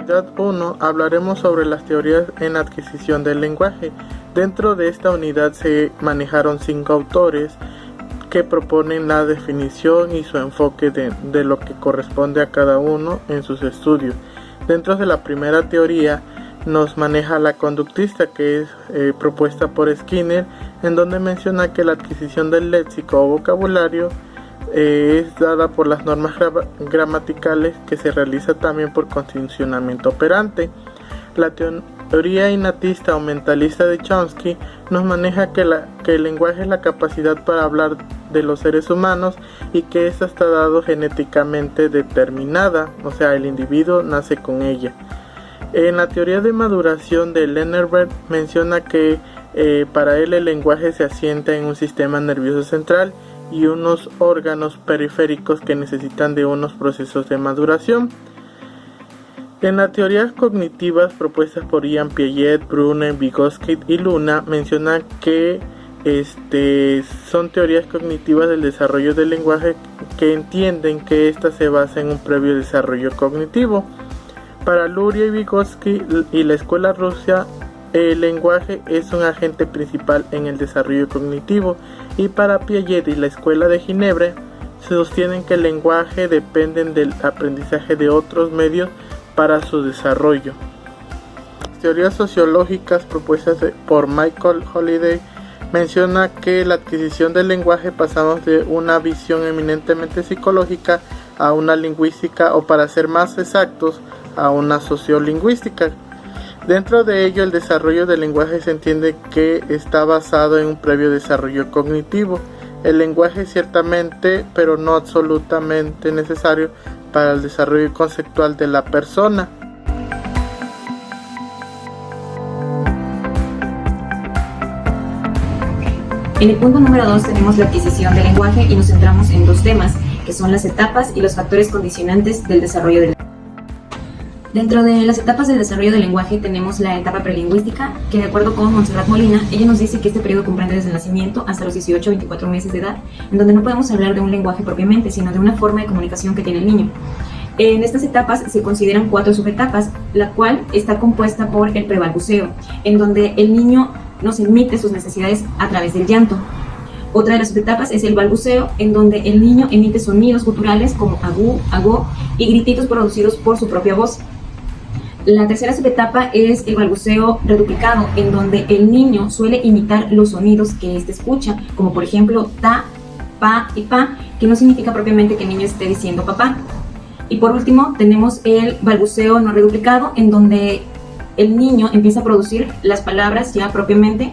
Unidad 1 hablaremos sobre las teorías en adquisición del lenguaje. Dentro de esta unidad se manejaron 5 autores que proponen la definición y su enfoque de lo que corresponde a cada uno en sus estudios. Dentro de la primera teoría nos maneja la conductista, que es propuesta por Skinner, en donde menciona que la adquisición del léxico o vocabulario es dada por las normas gramaticales, que se realiza también por condicionamiento operante. La teoría innatista o mentalista de Chomsky nos maneja que el lenguaje es la capacidad para hablar de los seres humanos y que esta está dado genéticamente determinada, o sea, el individuo nace con ella. En la teoría de maduración de Lennerberg menciona que para él el lenguaje se asienta en un sistema nervioso central y unos órganos periféricos que necesitan de unos procesos de maduración. En las teorías cognitivas propuestas por Ian Piaget, Brunner, Vygotsky y Luna menciona que son teorías cognitivas del desarrollo del lenguaje que entienden que ésta se basa en un previo desarrollo cognitivo. Para Luria y Vygotsky y la escuela rusa, el lenguaje es un agente principal en el desarrollo cognitivo, y para Piaget y la escuela de Ginebra sostienen que el lenguaje depende del aprendizaje de otros medios para su desarrollo. Las teorías sociológicas propuestas por Michael Holliday menciona que la adquisición del lenguaje pasamos de una visión eminentemente psicológica a una lingüística, o para ser más exactos, a una sociolingüística. Dentro de ello, el desarrollo del lenguaje se entiende que está basado en un previo desarrollo cognitivo. El lenguaje es ciertamente, pero no absolutamente necesario para el desarrollo conceptual de la persona. En el punto número 2 tenemos la adquisición del lenguaje y nos centramos en 2 temas, que son las etapas y los factores condicionantes del desarrollo del lenguaje. Dentro de las etapas del desarrollo del lenguaje tenemos la etapa prelingüística, que de acuerdo con Montserrat Molina, ella nos dice que este periodo comprende desde el nacimiento hasta los 18 o 24 meses de edad, en donde no podemos hablar de un lenguaje propiamente, sino de una forma de comunicación que tiene el niño. En estas etapas se consideran 4 subetapas, la cual está compuesta por el prebalbuceo, en donde el niño nos emite sus necesidades a través del llanto. Otra de las subetapas es el balbuceo, en donde el niño emite sonidos guturales como agú, agó y grititos producidos por su propia voz. La tercera subetapa es el balbuceo reduplicado, en donde el niño suele imitar los sonidos que éste escucha, como por ejemplo ta, pa y pa, que no significa propiamente que el niño esté diciendo papá. Y por último tenemos el balbuceo no reduplicado, en donde el niño empieza a producir las palabras ya propiamente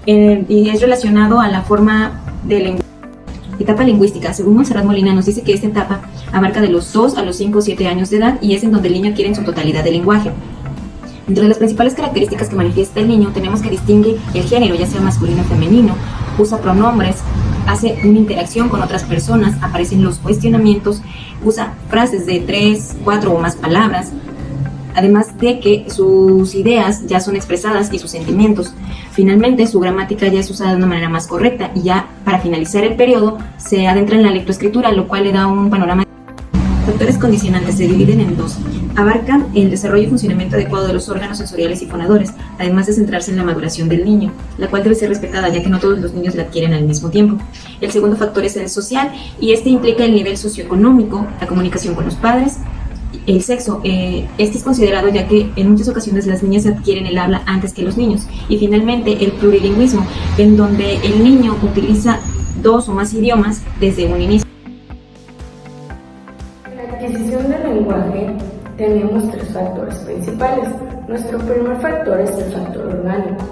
y es relacionado a la forma de lenguaje. Etapa lingüística. Según Montserrat Molina, nos dice que esta etapa abarca de los 2 a los 5 o 7 años de edad y es en donde el niño adquiere en su totalidad el lenguaje. Entre las principales características que manifiesta el niño tenemos que distingue el género, ya sea masculino o femenino, usa pronombres, hace una interacción con otras personas, aparecen los cuestionamientos, usa frases de 3, 4 o más palabras, además de que sus ideas ya son expresadas y sus sentimientos. Finalmente, su gramática ya es usada de una manera más correcta y ya para finalizar el periodo se adentra en la lectoescritura, lo cual le da un panorama. Factores condicionantes se dividen en 2. Abarcan el desarrollo y funcionamiento adecuado de los órganos sensoriales y fonadores, además de centrarse en la maduración del niño, la cual debe ser respetada ya que no todos los niños la adquieren al mismo tiempo. El segundo factor es el social y este implica el nivel socioeconómico, la comunicación con los padres, el sexo. Este es considerado ya que en muchas ocasiones las niñas adquieren el habla antes que los niños. Y finalmente el plurilingüismo, en donde el niño utiliza 2 o más idiomas desde un inicio. En la adquisición del lenguaje tenemos 3 factores principales. Nuestro primer factor es el factor orgánico.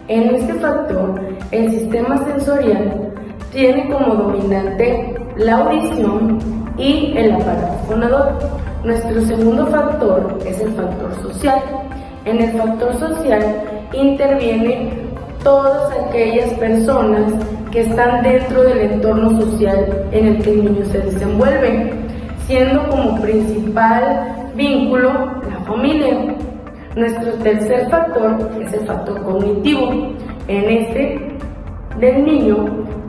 En este factor, el sistema sensorial tiene como dominante la audición y el aparato fonador. Nuestro segundo factor es el factor social. En el factor social intervienen todas aquellas personas que están dentro del entorno social en el que el niño se desenvuelve, siendo como principal vínculo la familia. Nuestro tercer factor es el factor cognitivo. En este del niño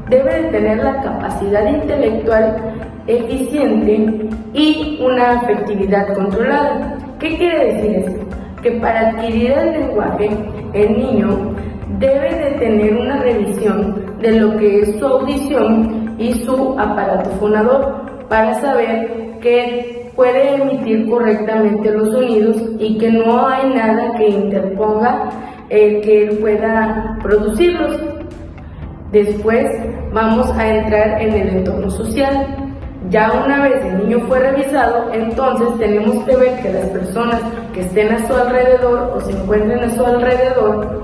debe de tener la capacidad intelectual eficiente y una afectividad controlada. ¿Qué quiere decir esto? Que para adquirir el lenguaje, el niño debe de tener una revisión de lo que es su audición y su aparato fonador para saber que puede emitir correctamente los sonidos y que no hay nada que interponga que él pueda producirlos. Después vamos a entrar en el entorno social. Ya una vez el niño fue revisado, entonces tenemos que ver que las personas que estén a su alrededor o se encuentren a su alrededor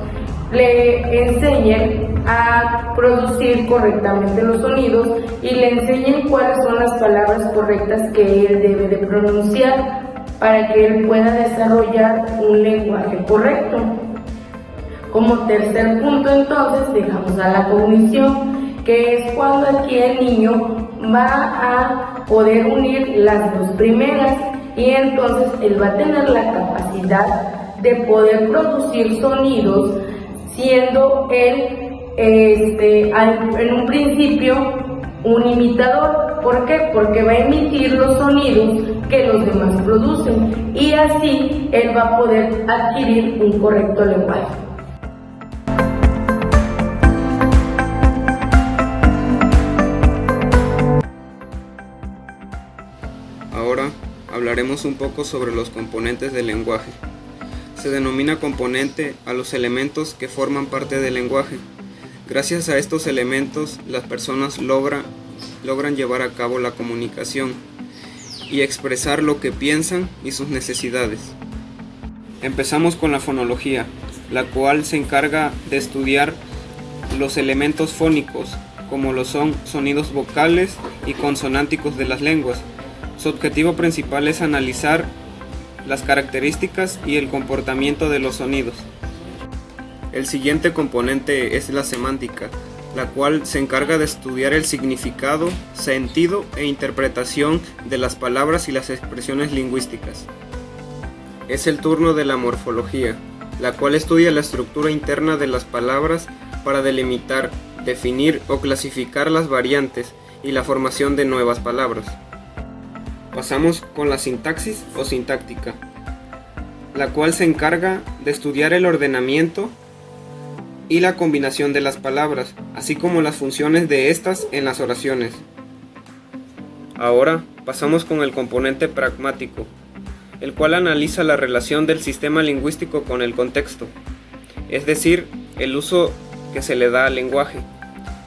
le enseñen a producir correctamente los sonidos y le enseñen cuáles son las palabras correctas que él debe de pronunciar para que él pueda desarrollar un lenguaje correcto. Como tercer punto, entonces, dejamos a la cognición, que es cuando aquí el niño va a poder unir las dos primeras y entonces él va a tener la capacidad de poder producir sonidos siendo él en un principio un imitador. ¿Por qué? Porque va a emitir los sonidos que los demás producen y así él va a poder adquirir un correcto lenguaje. Ahora hablaremos un poco sobre los componentes del lenguaje. Se denomina componente a los elementos que forman parte del lenguaje. Gracias a estos elementos, las personas logran llevar a cabo la comunicación y expresar lo que piensan y sus necesidades. Empezamos con la fonología, la cual se encarga de estudiar los elementos fónicos, como lo son sonidos vocales y consonánticos de las lenguas. Su objetivo principal es analizar las características y el comportamiento de los sonidos. El siguiente componente es la semántica, la cual se encarga de estudiar el significado, sentido e interpretación de las palabras y las expresiones lingüísticas. Es el turno de la morfología, la cual estudia la estructura interna de las palabras para delimitar, definir o clasificar las variantes y la formación de nuevas palabras. Pasamos con la sintaxis o sintáctica, la cual se encarga de estudiar el ordenamiento y la combinación de las palabras, así como las funciones de estas en las oraciones. Ahora pasamos con el componente pragmático, el cual analiza la relación del sistema lingüístico con el contexto, es decir, el uso que se le da al lenguaje,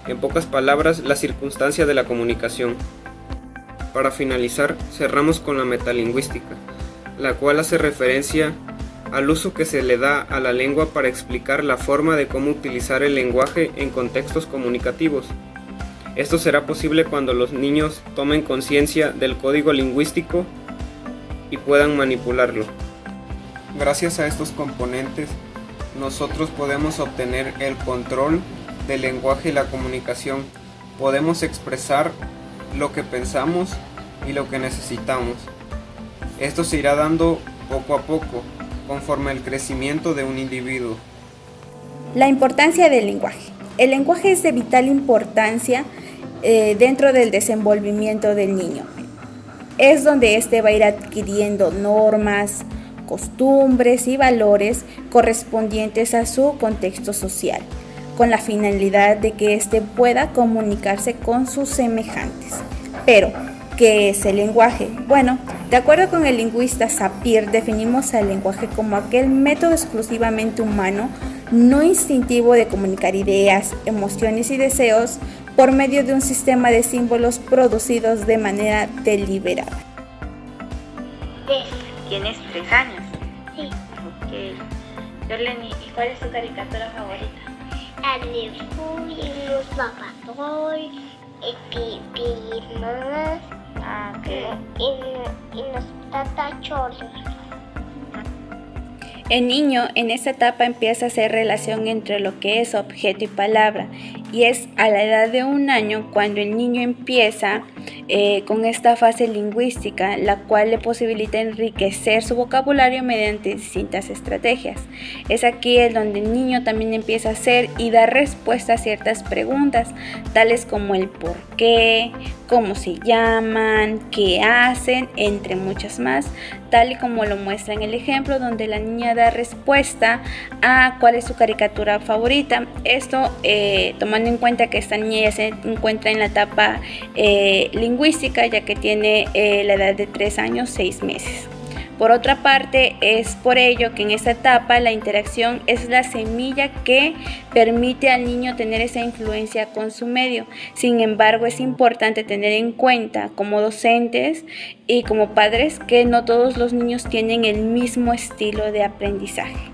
en pocas palabras, la circunstancia de la comunicación. Para finalizar, cerramos con la metalingüística, la cual hace referencia al uso que se le da a la lengua para explicar la forma de cómo utilizar el lenguaje en contextos comunicativos. Esto será posible cuando los niños tomen conciencia del código lingüístico y puedan manipularlo. Gracias a estos componentes, nosotros podemos obtener el control del lenguaje y la comunicación. Podemos expresar lo que pensamos y lo que necesitamos. Esto se irá dando poco a poco, conforme al crecimiento de un individuo. La importancia del lenguaje. El lenguaje es de vital importancia dentro del desenvolvimiento del niño. Es donde éste va a ir adquiriendo normas, costumbres y valores correspondientes a su contexto social, con la finalidad de que éste pueda comunicarse con sus semejantes. Pero, ¿qué es el lenguaje? Bueno, de acuerdo con el lingüista Sapir, definimos al lenguaje como aquel método exclusivamente humano, no instintivo de comunicar ideas, emociones y deseos por medio de un sistema de símbolos producidos de manera deliberada. ¿Tienes 3 años? Sí. Ok. Jorleni, ¿y cuál es tu caricatura favorita? La de Fury, los Papadoy, el Pipirmas, Ok. y los Tatacholos. El niño en esta etapa empieza a hacer relación entre lo que es objeto y palabra, y es a la edad de 1 año cuando el niño empieza con esta fase lingüística, la cual le posibilita enriquecer su vocabulario mediante distintas estrategias. Es aquí en donde el niño también empieza a hacer y dar respuesta a ciertas preguntas, tales como el por qué, cómo se llaman, qué hacen, entre muchas más, tal y como lo muestra en el ejemplo donde la niña da respuesta a cuál es su caricatura favorita. Esto tomando en cuenta que esta niña ya se encuentra en la etapa lingüística, ya que tiene la edad de 3 años, 6 meses. Por otra parte, es por ello que en esta etapa la interacción es la semilla que permite al niño tener esa influencia con su medio. Sin embargo, es importante tener en cuenta como docentes y como padres que no todos los niños tienen el mismo estilo de aprendizaje.